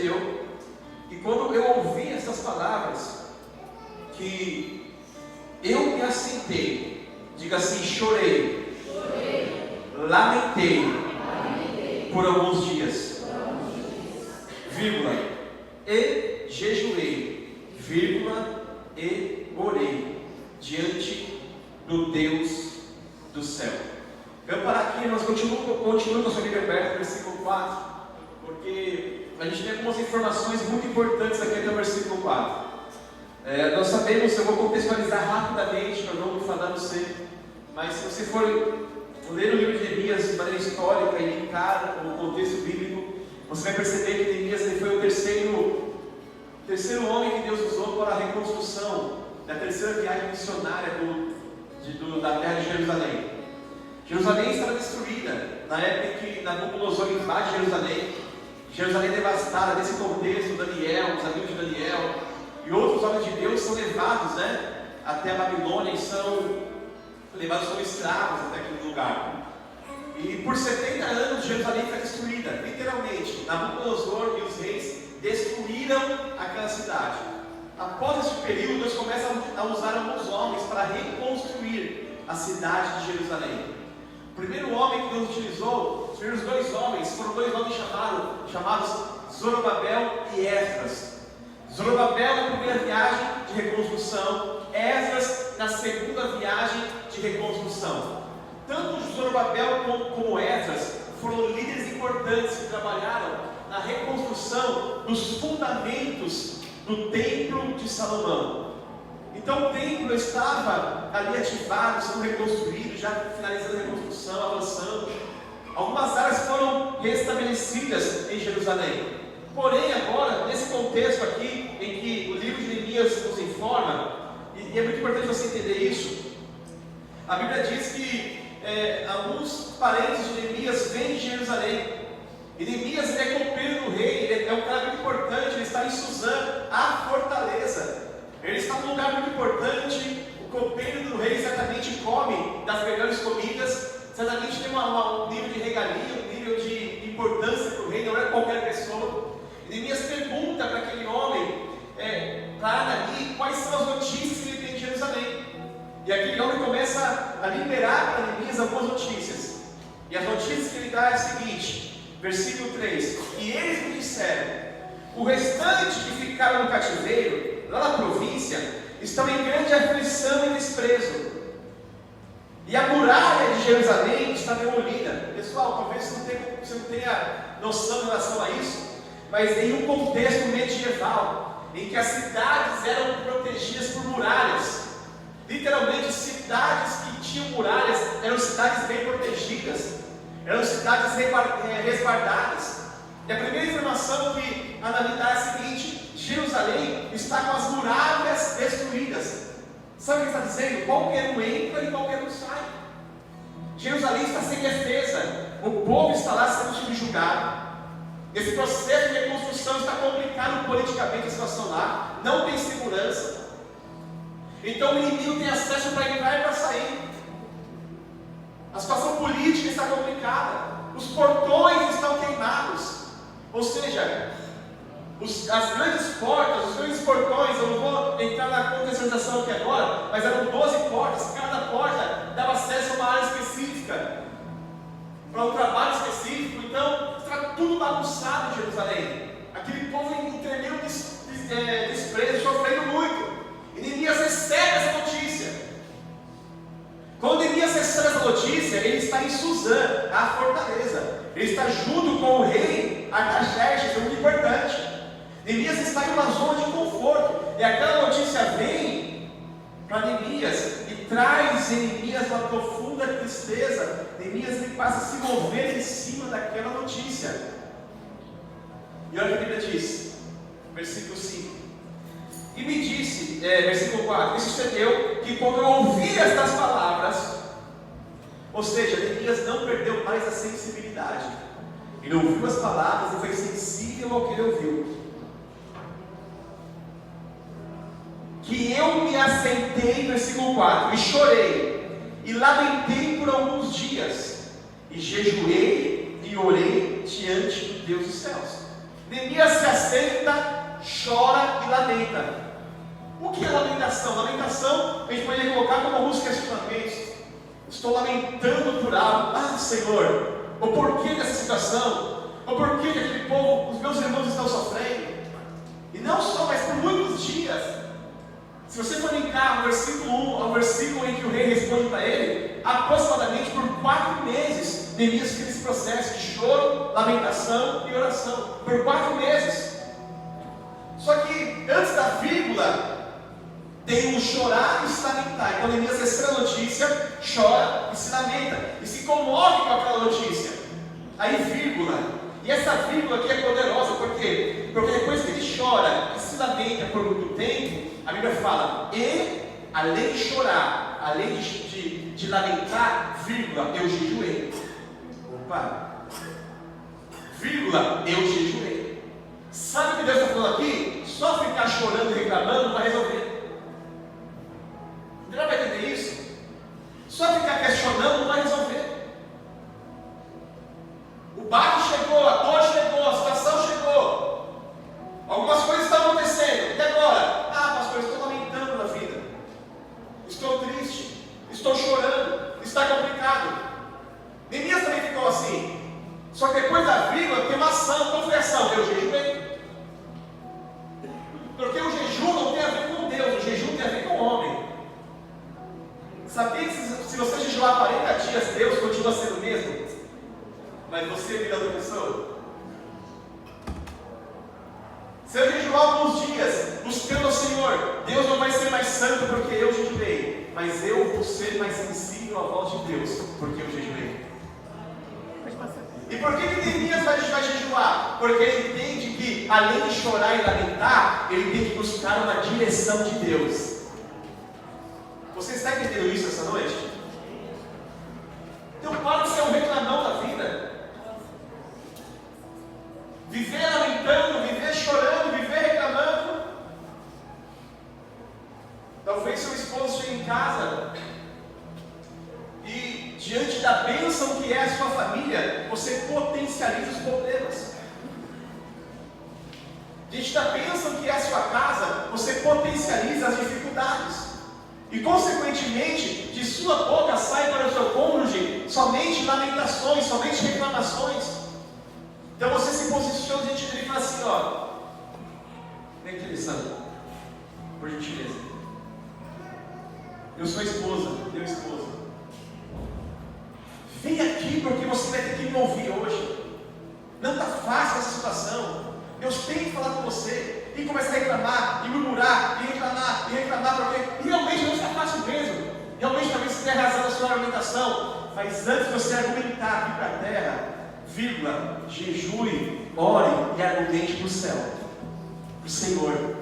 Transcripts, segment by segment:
sucedeu que quando eu ouvi essas palavras, que eu me assentei, diga assim, chorei, lamentei por alguns dias, vírgula, e jejuei, vírgula, e orei diante do Deus do céu. Eu vou parar aqui, nós continuamos com a sua Bíblia aberta, versículo 4, porque a gente tem algumas informações muito importantes aqui até o versículo 4. Nós sabemos, eu vou contextualizar rapidamente para não falar você, mas se você for ler o livro de Neemias de maneira histórica e linkar com o contexto bíblico, você vai perceber que Neemias ele foi o terceiro homem que Deus usou para a reconstrução da terceira viagem missionária da terra de Jerusalém. Jerusalém estava destruída na época em que Nabucodonosor invade Jerusalém. Jerusalém devastada. Nesse contexto, Daniel, os amigos de Daniel e outros homens de Deus são levados, até a Babilônia e são levados como escravos até aquele lugar. E por 70 anos Jerusalém foi destruída, literalmente. Nabucodonosor e os reis destruíram aquela cidade. Após esse período, Deus começa a usar alguns homens para reconstruir a cidade de Jerusalém. O primeiro homem que Deus utilizou, os primeiros dois homens, foram dois homens chamados Zorobabel e Esdras. Zorobabel na primeira viagem de reconstrução, Esdras na segunda viagem de reconstrução. Tanto Zorobabel como Esdras foram líderes importantes que trabalharam na reconstrução dos fundamentos do templo de Salomão. Então o templo estava ali ativado, sendo reconstruído, já finalizando a reconstrução, avançando. Algumas áreas foram restabelecidas em Jerusalém. Porém, agora, nesse contexto aqui, em que o livro de Neemias nos informa, e é muito importante você entender isso, a Bíblia diz que alguns parentes de Neemias vêm de Jerusalém. E Neemias ele é copeiro do rei, ele é um cara muito importante, ele está em Suzã, a fortaleza. Ele está num lugar muito importante, o copeiro do rei certamente come das melhores comidas, certamente tem um nível de regalia, um nível de importância para o rei, não é qualquer pessoa. E Neemias pergunta para aquele homem, para Anani, quais são as notícias que ele tem em Jerusalém. E aquele homem começa a liberar para Neemias algumas notícias. E as notícias que ele dá é o seguinte, versículo 3: E eles me disseram, o restante que ficaram no cativeiro, lá na província, estão em grande aflição e desprezo. E a muralha de Jerusalém está demolida. Pessoal, talvez você não tenha noção em relação a isso, mas em um contexto medieval, em que as cidades eram protegidas por muralhas. Literalmente, cidades que tinham muralhas eram cidades bem protegidas, eram cidades resguardadas. E a primeira informação que Anani dá é a seguinte: Jerusalém está com as muralhas destruídas. Sabe o que está dizendo? Qualquer um entra e qualquer um sai. Jerusalém está sem defesa, o povo está lá sendo subjugado. Esse processo de reconstrução está complicado politicamente, a situação lá não tem segurança. Então o inimigo tem acesso para entrar e para sair. A situação política está complicada, os portões estão queimados. Ou seja, as grandes portas, os grandes portões, eu não vou entrar na contextualização aqui agora, mas eram 12 portas, cada porta dava acesso a uma área específica, para um trabalho específico. Então, está tudo bagunçado em Jerusalém. Aquele povo em tremendo desprezo, sofrendo muito. E Neemias recebe essa notícia. Quando Neemias recebe essa notícia, ele está em Suzã, a fortaleza. Ele está junto com o rei Artaxerxes, isso é muito importante. Neemias está em uma zona de conforto. E aquela notícia vem para Neemias e traz em Neemias uma profunda tristeza. Neemias ele passa a se mover em cima daquela notícia. E olha o que a Bíblia diz, versículo 5. E me disse, versículo 4, e sucedeu que quando eu ouvi estas palavras, ou seja, Neemias não perdeu mais a sensibilidade. Ele ouviu as palavras e foi sensível ao que ele ouviu. Que eu me assentei, versículo 4, e chorei, e lamentei por alguns dias, e jejuei e orei diante do Deus dos céus. Neemias se assenta, chora e lamenta. O que é lamentação? Lamentação a gente poderia colocar como alguns questionamentos. Estou lamentando por algo. Ah, Senhor, o porquê dessa situação? O porquê que aquele povo, os meus irmãos estão sofrendo? E não só, mas por muitos dias. Se você for linkar o versículo 1 ao versículo em que o rei responde para ele, aproximadamente por 4 meses, Neemias fica nesse processo de choro, lamentação e oração. Por 4 meses. Só que antes da vírgula, tem um chorar e se lamentar. Então Neemias recebe a notícia, chora e se lamenta, e se comove com aquela notícia. Aí vírgula, e essa vírgula aqui é poderosa, por quê? Porque depois que ele chora e se lamenta por muito tempo, a Bíblia fala, e além de chorar, além de lamentar, vírgula, eu jejuei. Opa! Vírgula, eu jejuei. Sabe o que Deus está falando aqui? Só ficar chorando e reclamando não vai resolver. Não vai entender isso? Só ficar questionando não vai resolver. O baque chegou, a dor chegou, a situação chegou. Algumas coisas estão acontecendo. E agora? Ah, pastor, estou lamentando na vida. Estou triste. Estou chorando. Está complicado. Neemias também ficou assim. Só que depois da vírgula tem uma ação. Qual foi a ação? Eu jejuei. Porque o jejum não tem a ver com Deus. O jejum tem a ver com o homem. Sabia que se você jejuar 40 dias, Deus continua sendo o mesmo? Mas você vira outra pessoa? Se eu jejuar alguns dias, buscando ao Senhor, Deus não vai ser mais santo porque eu jejuei, mas eu vou ser mais sensível à voz de Deus porque eu jejuei. E por que Neemias vai jejuar? Porque ele entende que, além de chorar e lamentar, ele tem que buscar uma direção de Deus. Você está entendendo isso essa noite? Então pode ser um reclamão da vida. Viver lamentando, viver chorando, viver reclamando. Talvez seu esposo chegue em casa e, diante da bênção que é a sua família, você potencializa os problemas. Diante da bênção que é a sua casa, você potencializa as dificuldades. E consequentemente, de sua boca sai para o seu cônjuge somente lamentações, somente reclamações. Então você se posiciona diante dele e fala assim, ó, vem aqui, Alessandro, por gentileza. Eu sou esposa, teu esposo. Vem aqui porque você vai ter que me ouvir hoje. Não está fácil essa situação. Deus tem que falar com você. E começa a reclamar, e murmurar, e reclamar, porque realmente não está fácil mesmo. Realmente talvez você tenha razão na sua argumentação. Mas antes de você argumentar aqui para a terra, vírgula, jejue, ore e argumente para o céu. Para o Senhor.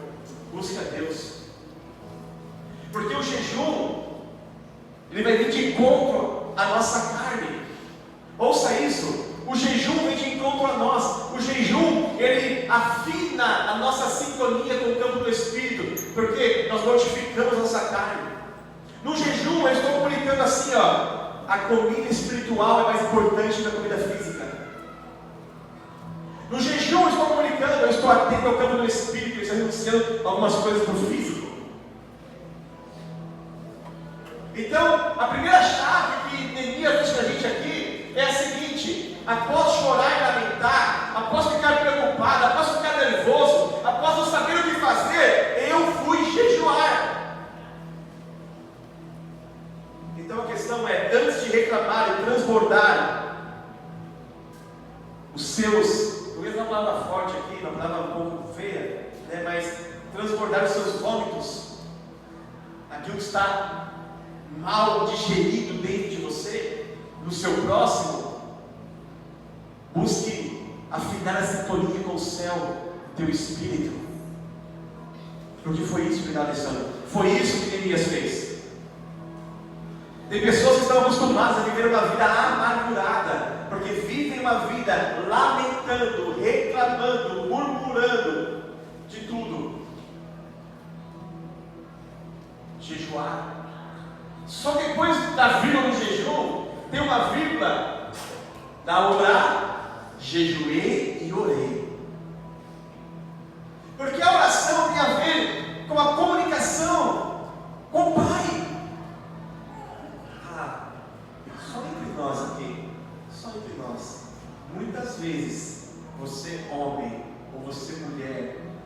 Busque a Deus. Porque o jejum, ele vai vir de encontro à nossa carne. Ouça isso. O jejum vem de encontro a nós. O jejum, ele afina a nossa sintonia com o campo do Espírito, porque nós mortificamos nossa carne. No jejum, eu estou comunicando assim, ó, a comida espiritual é mais importante que a comida física. No jejum, eu estou comunicando, eu estou atento ao campo do Espírito, eu estou renunciando algumas coisas para o físico. Então, a primeira chave que Neemias deixa a gente aqui é a seguinte: após chorar e lamentar, após ficar preocupado, após ficar nervoso, após não saber o que fazer, eu fui jejuar. Então a questão é, antes de reclamar e transbordar os seus, eu ia usar uma palavra forte aqui, uma palavra um pouco feia, né, mas transbordar os seus vômitos, aquilo que está mal digerido dentro de você, no seu próximo, busque afinar a sintonia com o céu, teu espírito. Porque foi isso que Alessandro, foi isso que Neemias fez. Tem pessoas que estão acostumadas a viver uma vida amargurada, porque vivem uma vida lamentando, reclamando, murmurando de tudo. Jejuar. Só que depois da vírgula do jejum, tem uma vírgula da orar, jejuei e orei.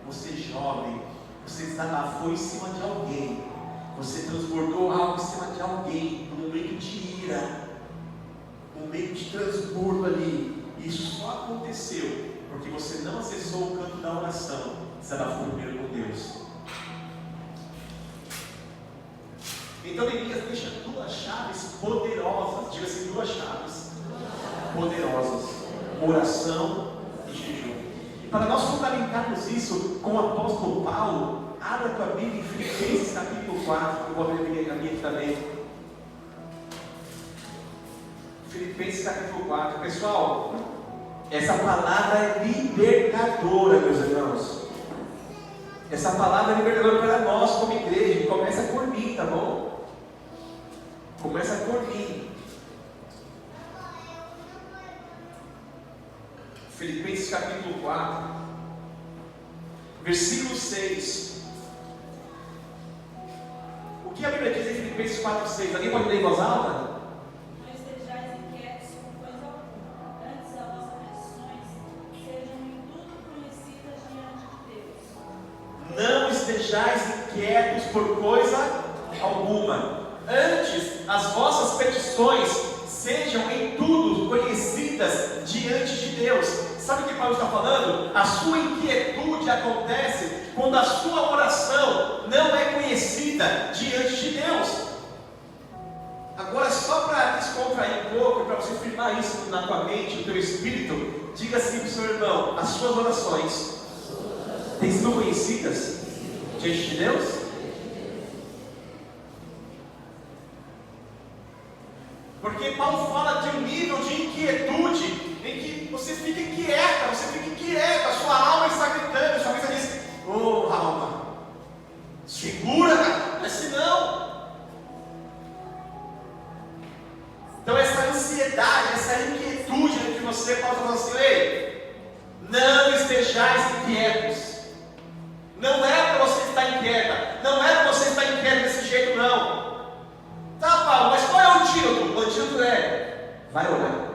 você jovem, você desabafou em cima de alguém, você transbordou algo em cima de alguém, num momento de ira, num momento de transbordo ali. Isso só aconteceu porque você não acessou o canto da oração, desabafou primeiro com Deus. Então Neemias deixa duas chaves poderosas, diga assim, duas chaves poderosas: oração e jejum. E para nós fundamentarmos isso com o apóstolo Paulo, abra a tua Bíblia em Filipenses capítulo 4, eu vou abrir a minha aqui também. Filipenses capítulo 4, pessoal, essa palavra é libertadora, meus irmãos. Essa palavra é libertadora para nós como igreja. Começa por mim, tá bom? Começa por mim. Filipenses capítulo 4, versículo 6. O que a Bíblia diz em Filipenses 4, 6? Alguém pode ler em voz alta? Não estejais inquietos por coisa alguma, antes as vossas petições sejam em tudo conhecidas diante de Deus. Não estejais inquietos por coisa alguma. Antes, as vossas petições sejam em tudo conhecidas diante de Deus. Sabe o que Paulo está falando? A sua inquietude acontece quando a sua oração não é conhecida diante de Deus. Agora, só para descontrair um pouco, para você firmar isso na tua mente, no teu espírito, diga assim para o seu irmão: as suas orações têm sido conhecidas diante de Deus? Porque Paulo fala de um nível de inquietude em que você fica inquieta, a sua alma está gritando, sua cabeça diz: oh alma, segura, não é assim não. Então essa ansiedade, essa inquietude em que você pode falar assim: ei, não estejais inquietos. Não é para você estar inquieta, não é para você estar inquieto desse jeito não. Tá, Paulo, mas qual é o antídoto? O antídoto é: vai orar.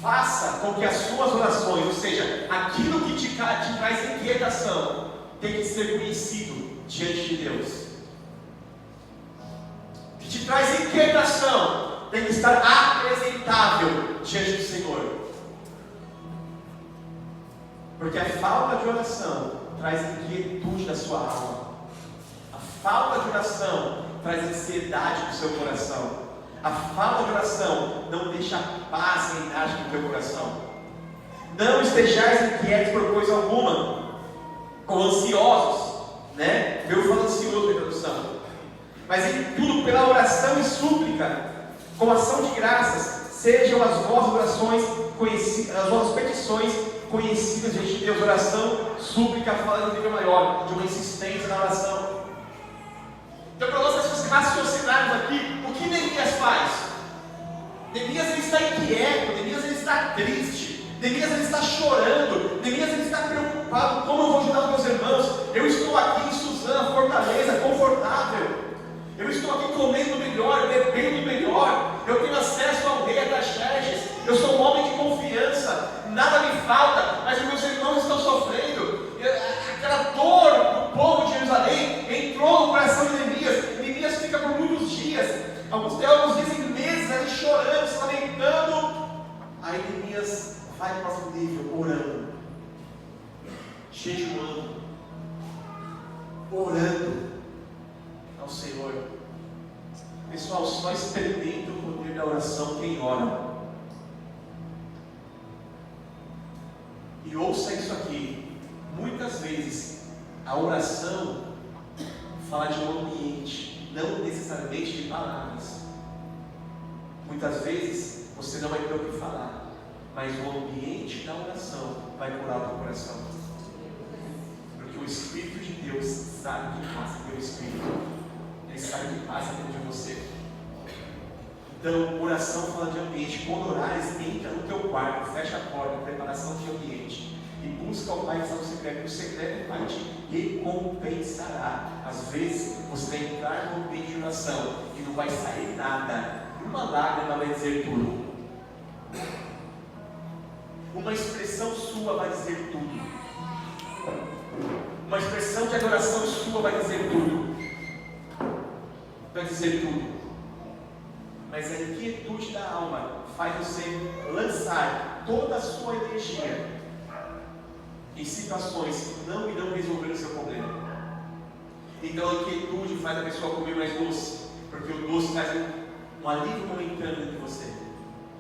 Faça com que as suas orações, ou seja, aquilo que te traz inquietação, tem que ser conhecido diante de Deus. O que te traz inquietação tem que estar apresentável diante do Senhor. Porque a falta de oração traz inquietude da sua alma. A falta de oração traz ansiedade no seu coração. A falta de oração não deixa paz reinar no teu coração. Não estejais inquietos por coisa alguma, ou ansiosos, né? Eu falo ansioso na introdução. Mas em tudo, pela oração e súplica, com ação de graças, sejam as vossas orações conhecidas, as vossas petições conhecidas diante de Deus. Oração, súplica, fala de um nível maior, de uma insistência na oração. Então, para nós raciocinarmos aqui, o que Neemias faz? Neemias ele está inquieto, Neemias ele está triste, Neemias ele está chorando, Neemias ele está preocupado: como eu vou ajudar os meus irmãos? Eu estou aqui em Suzana, Fortaleza, confortável. Eu estou aqui comendo melhor, bebendo melhor. Eu tenho acesso ao rei Artaxerxes. Eu sou um homem de confiança. Nada me falta, mas os meus irmãos estão sofrendo. Aquela dor do povo de Jerusalém entrou no coração de Neemias. Neemias fica por muitos dias. Alguns teólogos dizem meses ali chorando, se lamentando. Aí Neemias vai para o próximo nível, orando, jejuando, orando ao Senhor. Pessoal, só experimenta o poder da oração quem ora. E ouça isso aqui: muitas vezes a oração fala de um ambiente, não necessariamente de palavras. Muitas vezes você não vai ter o que falar, mas o ambiente da oração vai curar o teu coração. Porque o Espírito de Deus sabe o que passa pelo Espírito. Ele sabe o que passa dentro de você. Então, oração fala de ambiente. Quando orares, entra no teu quarto, fecha a porta, preparação de ambiente, e busca o Pai que está no secreto. O secreto o Pai te recompensará. Às vezes, você vai entrar no ambiente de oração e não vai sair nada. Uma lágrima vai dizer tudo. Uma expressão sua vai dizer tudo. Uma expressão de adoração sua vai dizer tudo. Vai dizer tudo. Mas a inquietude da alma faz você lançar toda a sua energia em situações que não irão resolver o seu problema. Então a inquietude faz a pessoa comer mais doce, porque o doce traz um alívio momentâneo de você.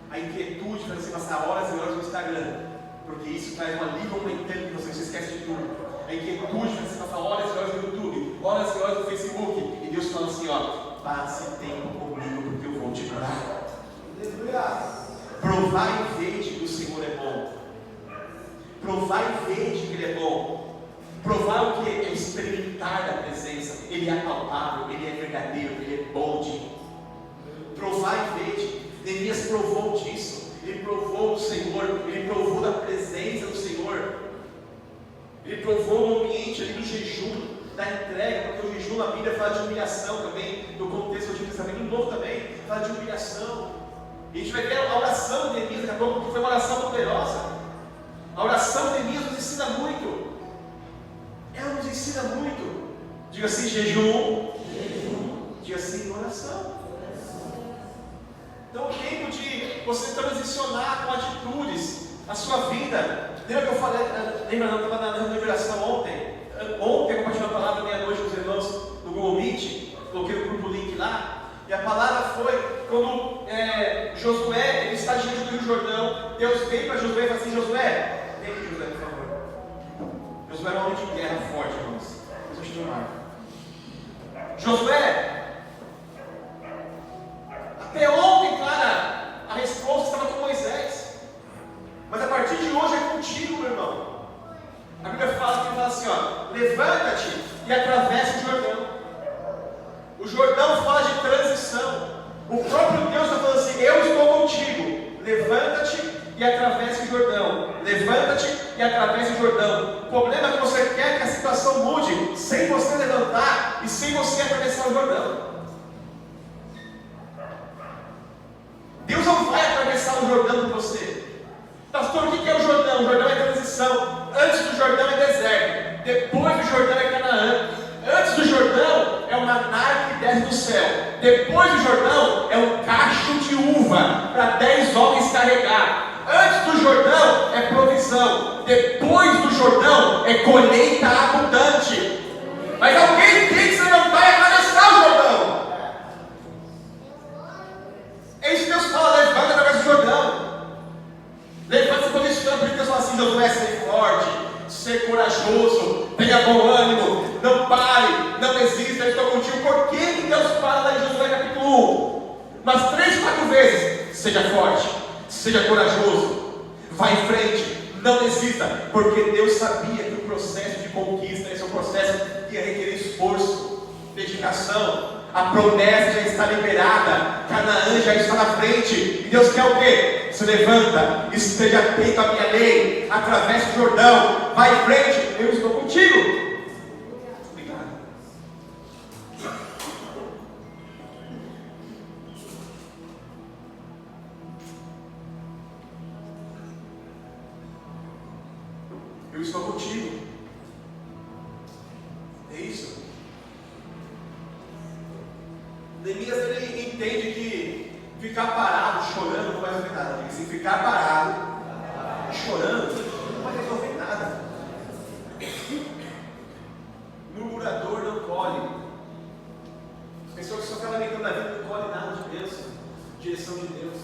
A inquietude faz você passar horas e horas no Instagram, porque isso traz um alívio momentâneo de você esquece de tudo. A inquietude faz você passar horas e horas no YouTube, horas e horas no Facebook, e Deus fala assim, passe tempo comigo, porque eu vou te curar. Provai e vede que o Senhor é bom. Provai e vede que Ele é bom. Provar o que é experimentar da presença. Ele é palpável, Ele é verdadeiro, Ele é bom. Provar e vede. Neemias provou disso. Ele provou o Senhor, ele provou da presença do Senhor. Ele provou no ambiente ali do jejum, da entrega, porque o jejum na Bíblia fala de humilhação também, no contexto do Antigo Testamento, no Novo também, fala de humilhação. E a gente vai ver a oração de Neemias daqui a pouco, que foi uma oração poderosa. A oração de Neemias nos ensina muito. Ela nos ensina muito. Diga assim, jejum. Diga assim, oração. Então, o tempo de você transicionar com atitudes a sua vida. Lembra que eu falei? Lembra, não, estava na liberação ontem. Ontem eu compartilhei uma palavra meia-noite com os irmãos no Google Meet. Coloquei no grupo link lá. E a palavra foi quando Josué, ele está diante do Rio Jordão. Deus veio para Josué e falou assim: Josué, vem aqui, Josué, por favor. Josué era um homem de guerra forte, irmãos. Deus te tomar. Josué, até ontem, Clara, a resposta estava com Moisés. Mas a partir de hoje é contigo, meu irmão. A Bíblia fala assim, levanta-te e atravessa o Jordão. O Jordão fala de transição. O próprio Deus está falando assim: eu estou contigo. Levanta-te e atravessa o Jordão. Levanta-te e atravessa o Jordão. O problema é que você quer que a situação mude sem você levantar e sem você atravessar o Jordão. Deus não vai atravessar o Jordão por você. Pastor, o que é o Jordão? O Jordão é transição. Antes do Jordão é deserto. Depois do Jordão é Canaã. Antes do Jordão é o maná que desce do céu. Depois do Jordão é um cacho de uva para 10 homens carregar. Antes do Jordão é provisão. Depois do Jordão é colheita abundante. Mas alguém tem que se levantar e atravessar o Jordão. É isso que Deus fala: levanta através do Jordão. Levanta-se posiciona, porque Deus fala assim: Josué, ser forte, ser corajoso, tenha bom ânimo, não pare, não desista, eu estou contigo. Por que Deus fala lá em Josué capítulo 1? Mas 3, 4 vezes: seja forte, seja corajoso, vá em frente, não desista, porque Deus sabia que o processo de conquista, esse é um processo que ia requerer esforço, dedicação. A promessa já está liberada, Canaã já está na frente, e Deus quer o quê? Se levanta, esteja atento à minha lei, atravessa o Jordão, vai em frente, eu estou contigo. Obrigado. Eu estou contigo. É isso. Neemias, ele entende que ficar parado, chorando, não vai resolver nada. Porque se ficar parado, chorando, não vai resolver nada. Murmurador não colhe. As pessoas que só ficam lamentando na vida não colhem nada de bênção, direção de Deus.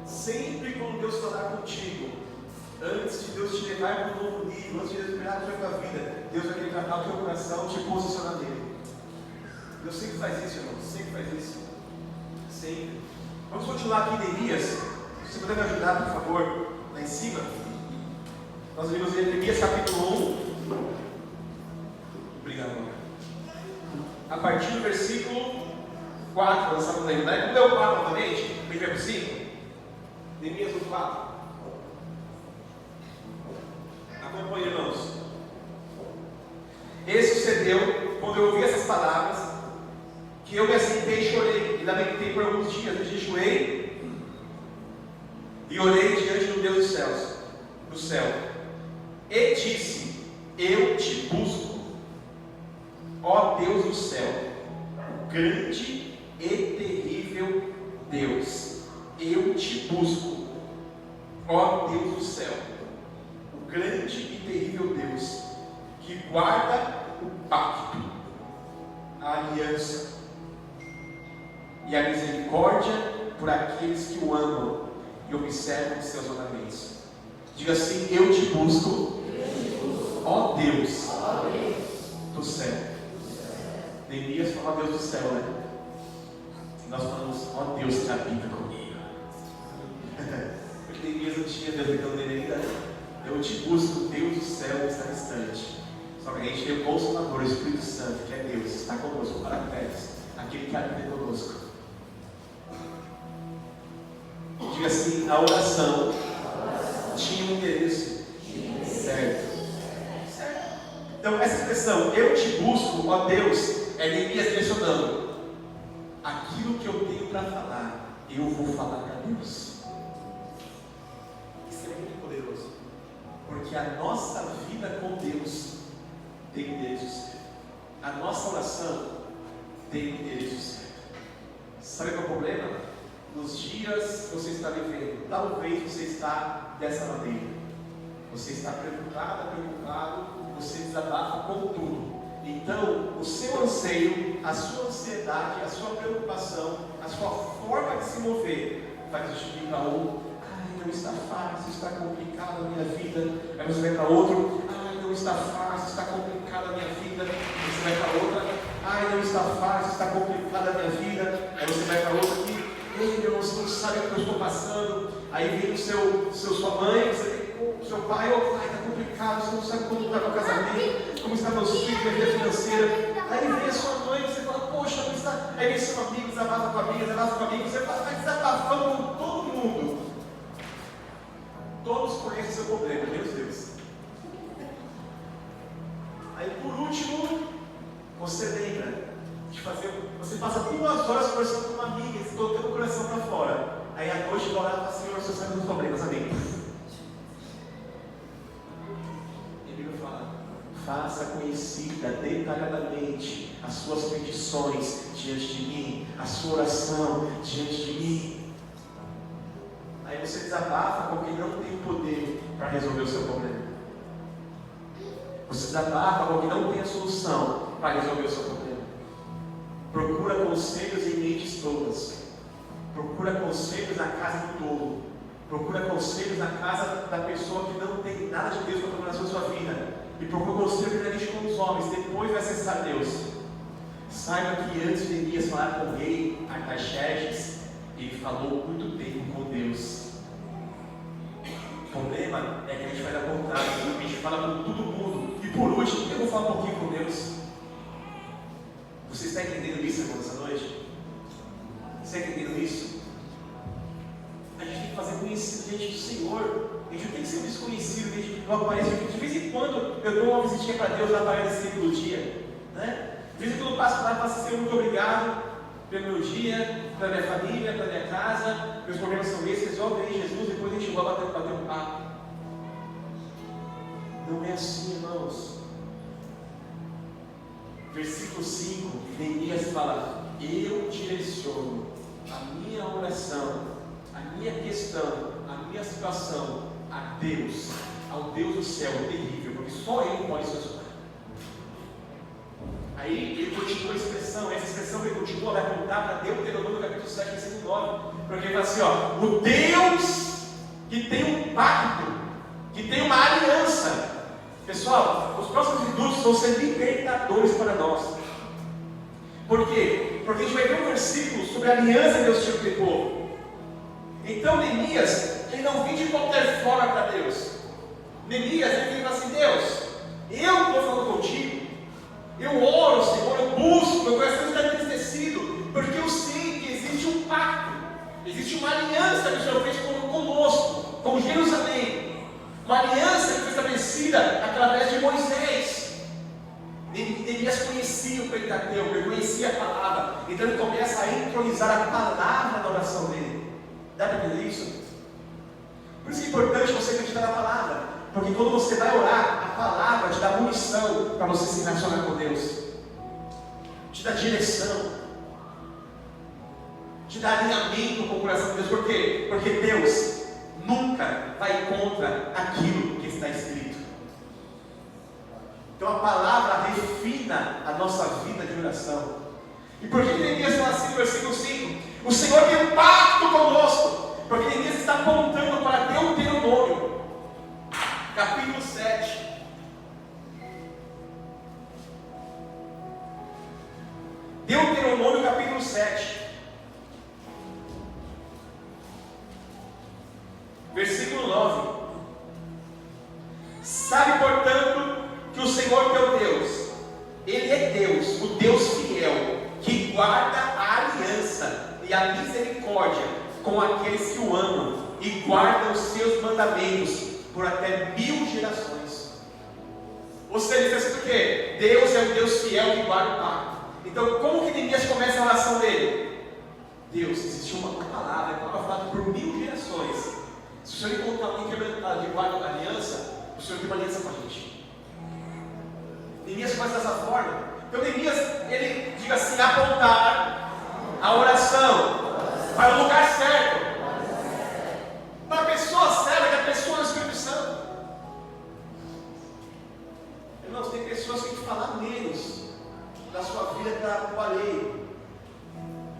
Sempre quando Deus falar contigo, antes de Deus te levar para um novo nível, antes de Deus liberar a tua vida, Deus vai querer tratar o teu coração, te posicionar nele. Deus sempre faz isso, irmão. Sempre faz isso. Sempre. Vamos continuar aqui em Neemias. Se você puder me ajudar, por favor, lá em cima. Nós vimos em Neemias capítulo 1. Obrigado, irmão. A partir do versículo 4, nós estamos lendo, né? Vamos ler o 4 novamente? A gente vai para o 5. Neemias 4. Acompanhe, irmãos. Esse sucedeu quando eu ouvi essas palavras, que eu me assentei e chorei, e lamentei por alguns dias, e jejuei, E orei diante do Deus dos céus, do céu, e disse: eu te busco, ó Deus do céu, o grande e terrível Deus. Eu te busco, ó Deus do céu, o grande e terrível Deus, que guarda o pacto, a aliança e a misericórdia por aqueles que o amam e observam os seus mandamentos. Diga assim: eu te busco, ó Deus do céu. Neemias fala Deus do céu, né? E nós falamos: ó Deus que habita comigo. Porque Neemias não tinha Deus habitando nele ainda. Eu te busco, Deus do céu está distante. Só que a gente tem o Consolador, o Espírito Santo, que é Deus, está conosco, paracletos, aquele que habita conosco. Diga assim: a oração tinha um endereço certo. Então, essa expressão, eu te busco, ó Deus, é Neemias direcionando: aquilo que eu tenho para falar, eu vou falar para Deus. Isso é muito poderoso, porque a nossa vida com Deus tem um endereço certo. A nossa oração tem um endereço certo. Sabe qual é o problema? Nos dias que você está vivendo, talvez você está dessa maneira. Você está preocupado, você desabafa com tudo. Então, o seu anseio, a sua ansiedade, a sua preocupação, a sua forma de se mover vai justificar não está fácil, está complicado a minha vida. Aí você vai para outro: não está fácil, está complicada a minha vida. Aí você vai para outra: não está fácil, está complicada a minha vida. Aí você vai para outra aqui: ei, meu, você não sabe o que eu estou passando. Aí vem sua mãe, você tem o seu pai: pai, está complicado, você não sabe como está meu casamento, como está meus filhos, minha vida financeira. Aí vem a sua mãe, você fala: poxa, como está? Aí vem seu amigo, desabafa com a amiga, você vai desabafando com todo mundo. Todos conhecem o seu problema, meu Deus. Aí por último, você lembra de fazer, você passa 2 horas conversando com uma amiga, colocando o coração para fora. Aí à noite vai orar e fala: Senhor, o Senhor sabe dos problemas, amém. E a Bíblia fala: faça conhecida detalhadamente as suas petições diante de mim, a sua oração diante de mim. Aí você desabafa com quem não tem o poder para resolver o seu problema. Você desabafa com quem não tem a solução para resolver o seu problema. Procura conselhos em mentes todas. Procura conselhos na casa do tolo. Procura conselhos na casa da pessoa que não tem nada de Deus para tomar na sua vida. E procura conselho primeiramente com os homens, depois vai acessar Deus. Saiba que antes de Neemias falar com o rei Artaxerxes, ele falou muito tempo com Deus. O problema é que a gente vai dar contrário, a gente fala com todo mundo. E por último, eu vou falar um pouquinho com Deus. Você está entendendo isso, irmão, essa noite? Você está entendendo isso? A gente tem que fazer conhecido diante do Senhor. A gente não tem que ser desconhecido, a gente não aparece. De vez em quando eu dou uma visitinha para Deus, ela aparece sempre no dia, né? De vez em quando eu passo lá e faço assim: muito obrigado pelo meu dia, pela minha família, pela minha casa. Meus problemas são esses, resolve aí, Jesus. Depois a gente vai bater um papo. Não é assim, irmãos. Versículo 5, Neemias fala: eu direciono a minha oração, a minha questão, a minha situação a Deus, ao Deus do céu, terrível, porque só Ele pode solucionar. Aí ele continua a expressão, essa expressão que ele continua vai apontar para Deuteronômio capítulo 7, versículo 9, porque ele fala assim: o Deus que tem um pacto, que tem uma aliança. Pessoal, os próximos minutos vão ser libertadores para nós. Por quê? Porque a gente vai ver um versículo sobre a aliança que Deus tinha com aquele povo. Então Neemias, ele não vem de qualquer forma para Deus. Neemias, ele fala assim: Deus, eu estou falando contigo, eu oro, Senhor, eu busco, meu coração está entristecido, porque eu sei que existe um pacto, existe uma aliança que o Senhor fez conosco, com Jerusalém. Uma aliança que foi estabelecida através de Moisés. Neemias conhecia o Pentateuco, ele conhecia a palavra. Então ele começa a entronizar a palavra na oração dele. Dá para entender isso? isso é importante você acreditar na palavra. Porque quando você vai orar, a palavra te dá munição para você se relacionar com Deus. Te dá direção. Te dá alinhamento com o coração de Deus. Por quê? Porque Deus nunca vai contra aquilo que está escrito. Então a palavra refina a nossa vida de oração. E por que Neemias fala assim no versículo 5? O Senhor tem um pacto conosco. Porque Neemias está apontando para Deuteronômio, capítulo 7. Deuteronômio capítulo 7. Versículo 9. Sabe, portanto, que o Senhor teu Deus, Ele é Deus, o Deus fiel, que guarda a aliança e a misericórdia com aqueles que o amam e guardam os seus mandamentos por até 1000 gerações. Ou seja, está escrito o quê? Deus é o Deus fiel que guarda o pacto. Então, como que Neemias começa a oração dele? Deus, existe uma palavra que foi falada por 1000 gerações. Se o Senhor encontrar alguém quebrantado de guarda da aliança, o Senhor tem uma aliança com a gente. Neemias começa dessa forma. Então Neemias, ele diga assim, apontar a oração para o lugar certo, para a pessoa certa, que é a pessoa do Espírito Santo. Irmãos, tem pessoas que têm que falar menos da sua vida para o alheio,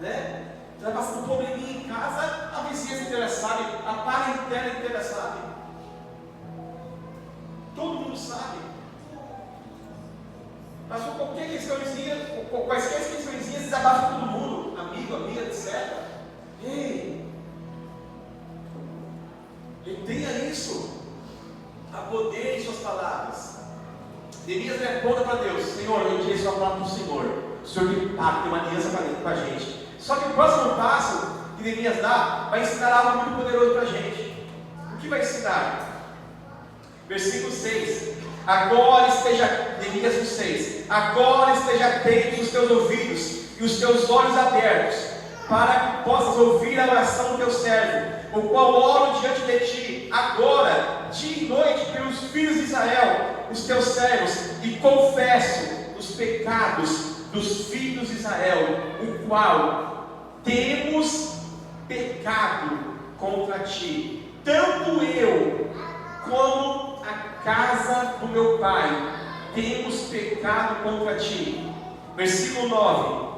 né? Vai passar um probleminha em casa, a vizinha inteira sabe, a parentela inteira sabe. Todo mundo sabe. Passou qualquer questãozinha, quaisquer questõezinhas, desabafa todo mundo, amigo, amiga, etc. Ei, tenha isso, a poder em suas palavras. Neemias responda para Deus: Senhor, eu direi sua palavra para o Senhor. O Senhor tem pacto, tem uma aliança com a gente. Só que o próximo passo que Neemias dá vai ensinar algo muito poderoso para a gente. O que vai ensinar? Versículo 6. Agora esteja, Neemias 6. Agora esteja atento os teus ouvidos e os teus olhos abertos, para que possas ouvir a oração do teu servo, o qual oro diante de ti, agora, dia e noite, pelos filhos de Israel, os teus servos, e confesso os pecados dos filhos de Israel, o qual temos pecado contra ti, tanto eu como a casa do meu pai temos pecado contra ti. Versículo 9,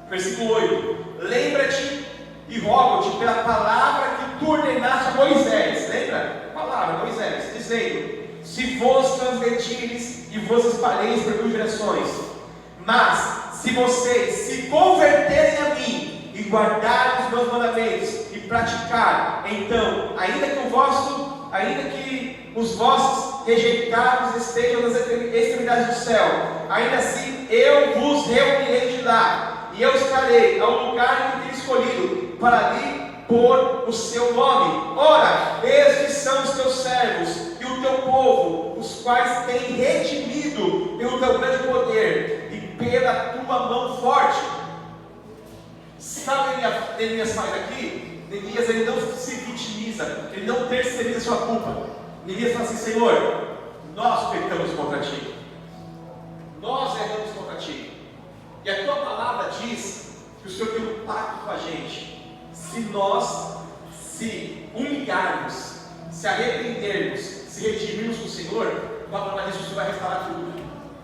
versículo 8: lembra-te e rogo-te pela palavra que tu ordenaste a Moisés. Lembra? A palavra, Moisés, dizendo: se vos transgredires e vos espalheis por 1000 gerações, mas se vocês se converterem a mim e guardarem os meus mandamentos e praticar, então, ainda que os vossos rejeitados estejam nas extremidades do céu, ainda assim eu vos reunirei de lá, e eu estarei ao lugar que tenho escolhido, para ali pôr o seu nome. Ora, estes são os teus servos e o teu povo, os quais têm redimido pelo teu grande poder e pela tua mão forte. Sabe o que Neemias faz aqui? Neemias, ele não se vitimiza, ele não terceiriza a sua culpa. Neemias fala assim: Senhor, nós pecamos contra ti, nós erramos contra ti, e a tua palavra diz que o Senhor tem um pacto com a gente. Se nós se humilharmos, se arrependermos, se redimirmos com o Senhor, a palavra diz que o Senhor vai restaurar tudo.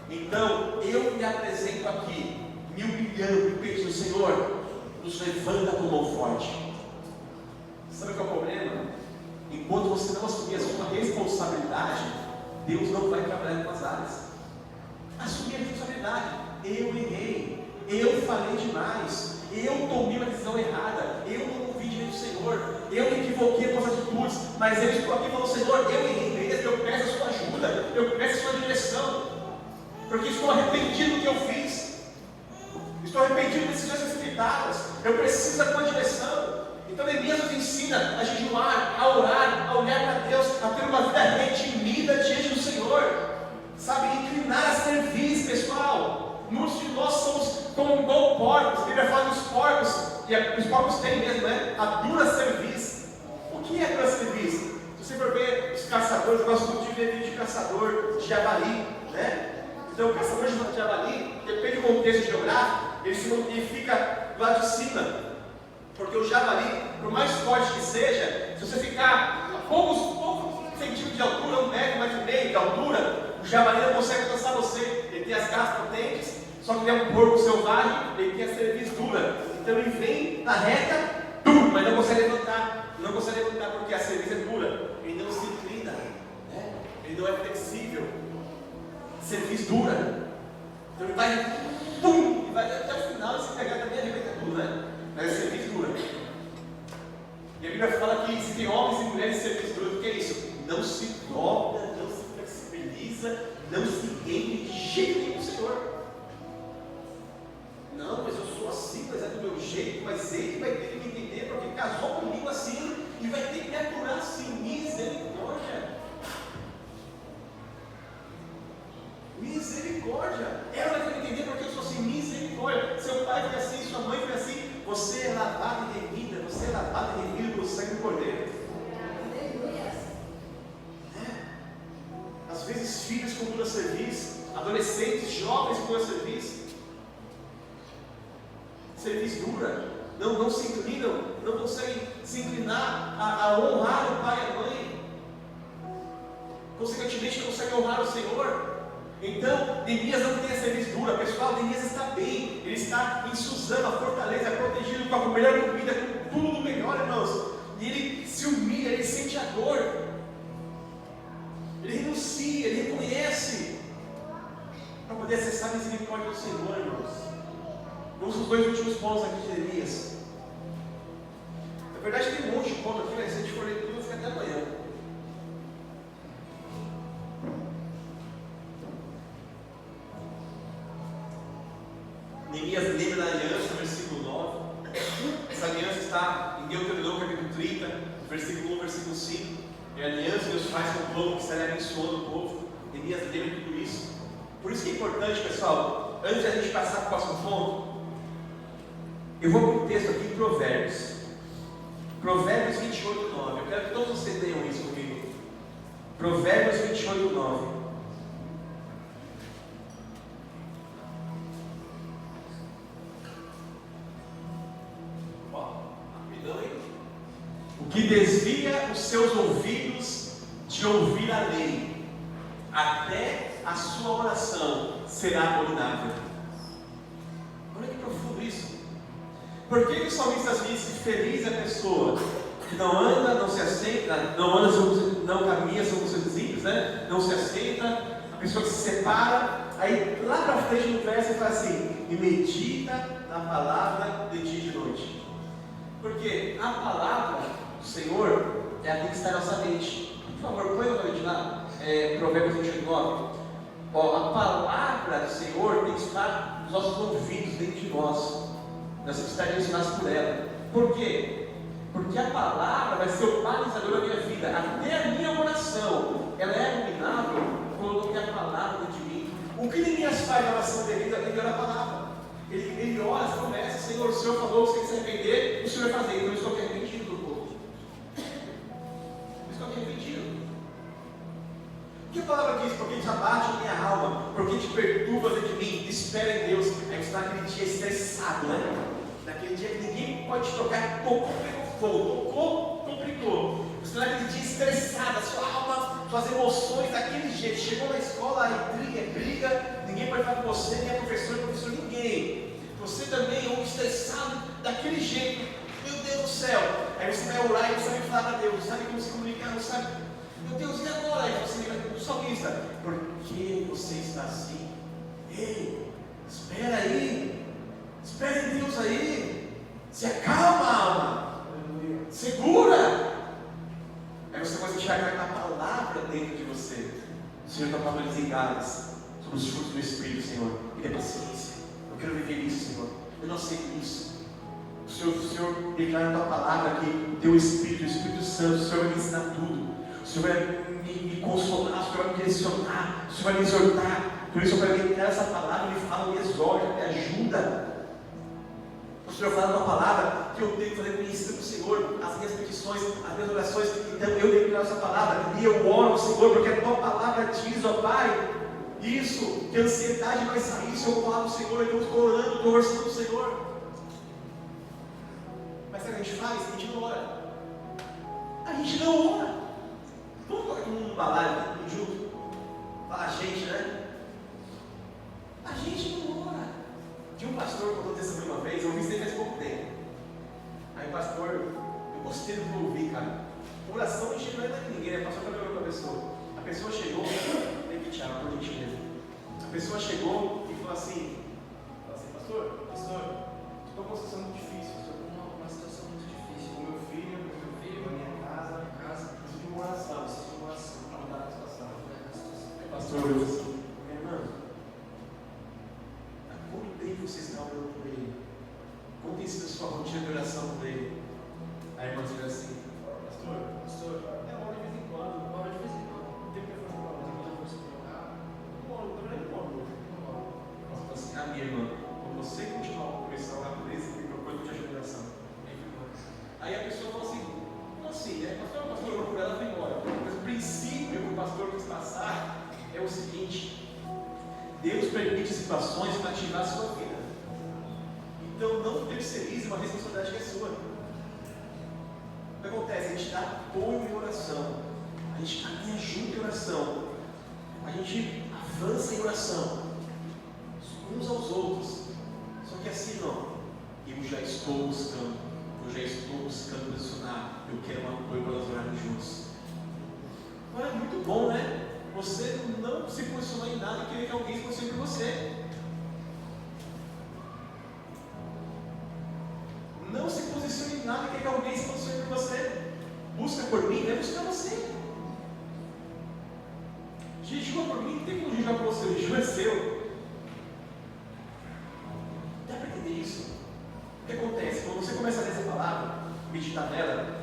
Então eu me apresento aqui, me humilhando, e peço: Senhor, nos levanta com mão forte. Sabe qual é o problema? Enquanto você não assumir a sua responsabilidade, Deus não vai trabalhar com as áreas. Assumir a responsabilidade. Eu errei, eu falei demais, eu tomei uma decisão errada, eu não ouvi direito do Senhor, eu me equivoquei com as atitudes, mas eu estou aqui falando: Senhor, eu errei mesmo, eu peço a sua ajuda, eu peço a sua direção, porque estou arrependido do que eu fiz, estou arrependido de decisões precipitadas, eu preciso da tua direção. Então Neemias nos ensina a jejuar, a orar, a olhar para Deus, a ter uma vida redimida diante do Senhor, sabe, inclinar a serviço, pessoal. Muitos de nós somos como porcos. A Bíblia fala dos porcos, e os porcos têm mesmo, né? A dura serviço. O que é dura serviço? caçadores gostam muito de ver vídeo de caçador de javali, né? Então o caçador de javali, depende do contexto geográfico, ele fica do lado de cima. Porque o javali, por mais forte que seja, se você ficar a poucos centímetros de altura, 1,5 metro de altura, o javali não consegue alcançar você. Ele tem as garras potentes, só que ele é um porco selvagem, ele tem a cerviz dura. Então ele vem na reta, mas não consegue levantar. Não consegue levantar porque a cerviz é dura. Ele não se inclina, né? Ele não é flexível. Cerviz dura. Então ele vai, e vai até o final, e se pegar também arrebenta tudo, né? Mas é cerviz dura. E a Bíblia fala que existem homens e mulheres de cerviz dura. O que é isso? Não se dobra, não se flexibiliza, não se rende de jeito nenhum, Senhor. Não, mas eu sou assim, mas é do meu jeito, mas ele vai ter que me entender, porque casou comigo assim, e vai ter que me aturar assim. Misericórdia. Misericórdia. Ela vai ter que me entender porque eu sou assim. Misericórdia. Seu pai foi assim, sua mãe foi assim. Você é lavado e remida, você é lavado e remido pelo sangue do Cordeiro. Às vezes filhos com dura cerviz, adolescentes, jovens com dura cerviz dura, não se inclinam, não conseguem se inclinar a honrar o pai e a mãe, consequentemente não conseguem honrar o Senhor. Então, Neemias não tem a cerviz dura, pessoal. Neemias está bem, ele está em Suzana, fortaleza, protegido com a melhor comida, com tudo do melhor, irmãos. E ele se humilha, ele sente a dor, ele renuncia, ele reconhece, para poder acessar a misericórdia do Senhor, irmãos. Vamos os 2 últimos pontos aqui de Neemias. Na verdade tem um monte de pontos aqui, mas se a gente for ler tudo, vai ficar até amanhã. Neemias lembra da aliança, versículo 9. Essa aliança está em Deuteronômio capítulo 30, versículo 1, versículo 5. É a aliança que Deus faz com o povo, que está abençoando o povo. Neemias lembra de tudo isso. Por isso que é importante, pessoal, antes de a gente passar para o próximo ponto, eu vou para um texto aqui em Provérbios. Provérbios 28, 9. Eu quero que todos vocês leiam isso comigo. Provérbios 28, 9. Ó, rapidão aí. O que desvia os seus ouvidos de ouvir a lei, até a sua oração será abominável. Olha que profundo isso. Por que o salmista diz que feliz é a pessoa que não anda, não se assenta, não caminha sobre os seus ímpios, né? Não se assenta, a pessoa que se separa. Aí lá para frente no verso ele fala assim: e medita na palavra de dia e de noite. Porque a palavra do Senhor ela tem que estar na nossa mente. Por favor, põe novamente lá, Provérbios 29. Ó, a palavra do Senhor tem que estar nos nossos ouvidos, dentro de nós. Nós temos que estar direcionados por ela. Por quê? Porque a palavra vai ser o balizador da minha vida. Até a minha oração, ela é abominável quando eu tenho a palavra dentro de mim. O que Neemias faz na oração dele? Ele ora a palavra. Ele ora, começa: Senhor, o Senhor falou, você tem que se arrepender, o Senhor vai fazer. Então eu estou aqui arrependido do povo. Eu estou aqui arrependido. O que a palavra diz? Porque te abate a minha alma, porque te perturba dentro de mim. Espera em Deus. Aí você está naquele dia estressado, né? Naquele dia que ninguém pode te tocar, tocou, pegou fogo, tocou, complicou. Você está naquele dia estressado, a sua alma, suas emoções daquele jeito. Chegou na escola, aí briga, ninguém pode falar com você, nem a professor, ninguém. Você também é um estressado daquele jeito. Meu Deus do céu. Aí você vai orar e não sabe falar para Deus, não sabe como se comunicar, não sabe. Meu Deus, e agora? Aí você liga para o salmista: por que você está assim? Ei, espera aí. Espera em Deus aí. Se acalma, alma. Segura. Aí você começa a enxergar na palavra dentro de você. O Senhor está falando desengadas sobre os frutos do Espírito, Senhor. E dê paciência. Eu quero viver isso, Senhor. Eu não sei isso. O Senhor declara na tua palavra que o teu Espírito, o Espírito Santo, o Senhor vai me ensinar tudo. O Senhor vai me consolar, o Senhor vai me direcionar, o Senhor vai me exortar. Por isso eu quero meditar essa palavra, me fala, me exorta, me ajuda. O Senhor fala uma palavra que eu tenho que fazer conhecida para o Senhor, as minhas petições, as minhas orações, então eu declaro essa palavra e eu oro ao Senhor, porque a tua palavra diz, ó Pai, isso, que a ansiedade vai sair se eu falar do Senhor, então eu estou orando, estou orando do Senhor. Mas sabe o que a gente faz? A gente não ora. A gente não ora. Vamos colocar aqui num balaio junto? Fala a gente, né? A gente não ora. Tinha um pastor que contou testemunho uma vez, eu ouvi isso faz pouco tempo. Aí o pastor, eu gostei do que eu ouvi, cara. Oração não chega de ninguém, né? O pastor também orou para a pessoa. A pessoa chegou, Tiago, por gentileza. A pessoa chegou e falou assim, pastor, estou com uma situação muito difícil, estou com uma situação muito difícil com meu filho, com a minha casa, preciso de uma oração, para mudar a situação. Aí o pastor olhou assim, minha irmã, há quanto tempo você está orando por ele? Como tem sido a sua rotina de oração por ele? Aí a irmã disse assim, pastor, é hora de vez em quando, não tem o que fazer para nós, quando eu vou se colocar, não oro, também não oro. Ela falou assim, minha irmã, quando você continuar a começar a orar por isso, eu proponho te ajudar em oração. Aí a pessoa falou assim, como assim, né? O pastor orou por ela e foi embora. Mas o princípio que o pastor quis passar é o seguinte: Deus permite situações para ativar a sua vida. Então não terceirize uma responsabilidade que é sua. O que acontece? A gente dá apoio em oração, a gente caminha junto em oração, a gente avança em oração, uns aos outros. Só que assim não, eu já estou buscando posicionar, eu quero um apoio para nós orarmos juntos. Não é muito bom, né? Você não se posicionar em nada e querer que alguém se posicione por você. Não se posicione em nada e querer que alguém se posicione por você. Busca por mim, vai buscar você. Jejua por mim, não tem como jejuar por você, o jejum é seu. Dá para entender isso? O que acontece? Quando você começa a ler essa palavra, meditar nela,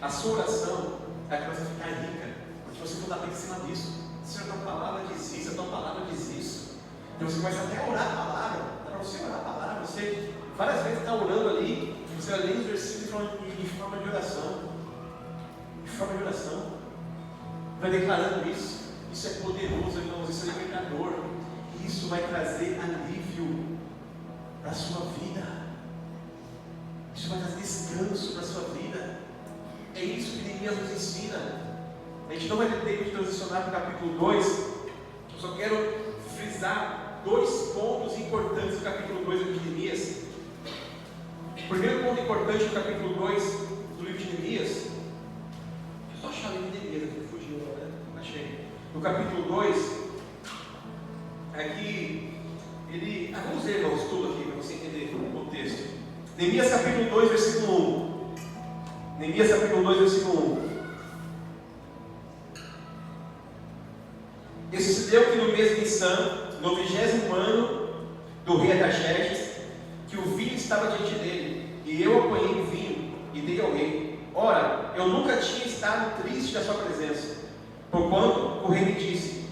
a sua oração vai começar a ficar rica, porque você não dá para em cima disso. Senhor, a tua palavra diz isso, a tua palavra diz isso. Então você começa até a orar a palavra, dá para você orar a palavra, você várias vezes está orando ali, você vai lendo os versículos em forma de oração. Em forma de oração. Vai declarando isso. Isso é poderoso, irmãos, isso é libertador. Isso vai trazer alívio para a sua vida. Isso vai trazer descanso para a sua vida. É isso que Neemias nos ensina. A gente não vai ter tempo de transicionar para o capítulo 2. Eu só quero frisar 2 pontos importantes do capítulo 2 do livro de Neemias. O primeiro ponto importante do capítulo 2 do livro de Neemias. Deixa eu só achar o livro de Neemias aqui, fugiu agora, né? Achei. No capítulo 2, aqui, ele. Vamos ler, irmãos, tudo aqui para você entender o contexto. Neemias capítulo 2, versículo 1. Neemias capítulo 2, versículo 1. E sucedeu que no mês de Nissan, no 20º ano do rei Artaxerxes, que o vinho estava diante dele, e eu apanhei o vinho e dei ao rei. Ora, eu nunca tinha estado triste da sua presença, porquanto o rei me disse: